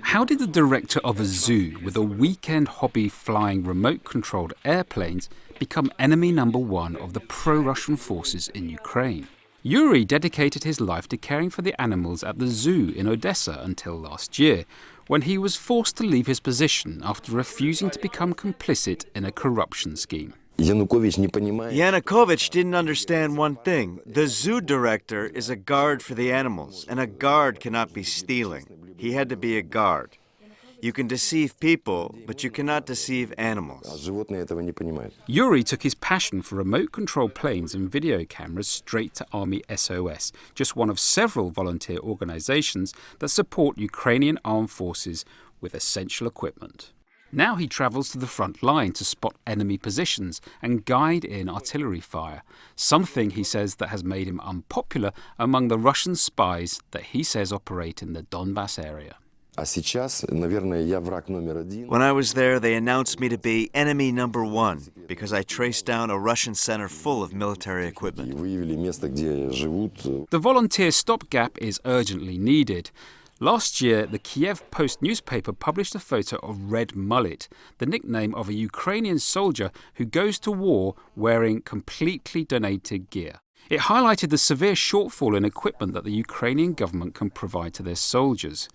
How did the director of a zoo with a weekend hobby flying remote-controlled airplanes become enemy number one of the pro-Russian forces in Ukraine? Yuri dedicated his life to caring for the animals at the zoo in Odessa until last year, when he was forced to leave his position after refusing to become complicit in a corruption scheme. Yanukovych didn't understand one thing. The zoo director is a guard for the animals, and a guard cannot be stealing. He had to be a guard. You can deceive people, but you cannot deceive animals. Yuri took his passion for remote-controlled planes and video cameras straight to Army SOS, just one of several volunteer organizations that support Ukrainian armed forces with essential equipment. Now he travels to the front line to spot enemy positions and guide in artillery fire, something he says that has made him unpopular among the Russian spies that he says operate in the Donbass area. When I was there, they announced me to be enemy number one because I traced down a Russian center full of military equipment. The volunteer stopgap is urgently needed. Last year, the Kiev Post newspaper published a photo of Red Mullet, the nickname of a Ukrainian soldier who goes to war wearing completely donated gear. It highlighted the severe shortfall in equipment that the Ukrainian government can provide to their soldiers.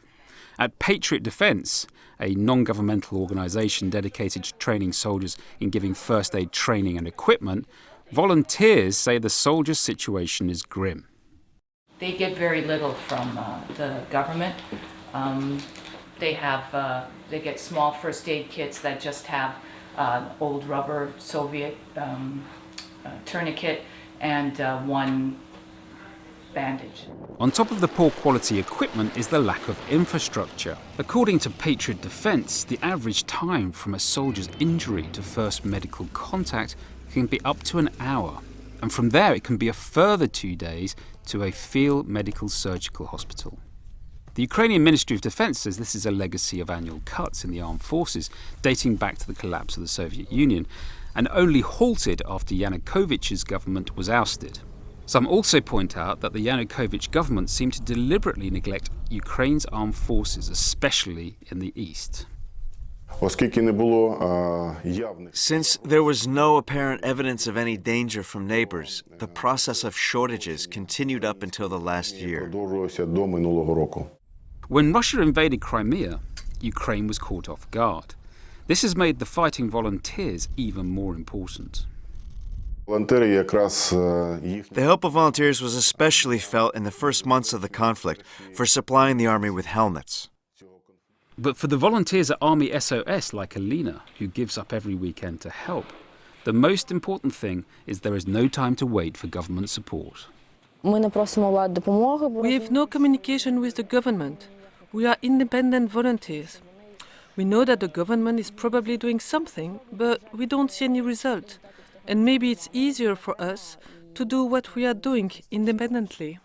At Patriot Defense, a non-governmental organisation dedicated to training soldiers in giving first aid training and equipment, volunteers say the soldiers' situation is grim. They get very little from the government. They get small first aid kits that just have old rubber Soviet tourniquet and one bandage. On top of the poor quality equipment is the lack of infrastructure. According to Patriot Defense, the average time from a soldier's injury to first medical contact can be up to an hour. And from there it can be a further 2 days to a field medical surgical hospital. The Ukrainian Ministry of Defense says this is a legacy of annual cuts in the armed forces dating back to the collapse of the Soviet Union, and only halted after Yanukovych's government was ousted. Some also point out that the Yanukovych government seemed to deliberately neglect Ukraine's armed forces, especially in the east. Since there was no apparent evidence of any danger from neighbors, the process of shortages continued up until the last year. When Russia invaded Crimea, Ukraine was caught off guard. This has made the fighting volunteers even more important. The help of volunteers was especially felt in the first months of the conflict for supplying the army with helmets. But for the volunteers at Army SOS like Alina, who gives up every weekend to help, the most important thing is there is no time to wait for government support. We have no communication with the government. We are independent volunteers. We know that the government is probably doing something, but we don't see any result. And maybe it's easier for us to do what we are doing independently.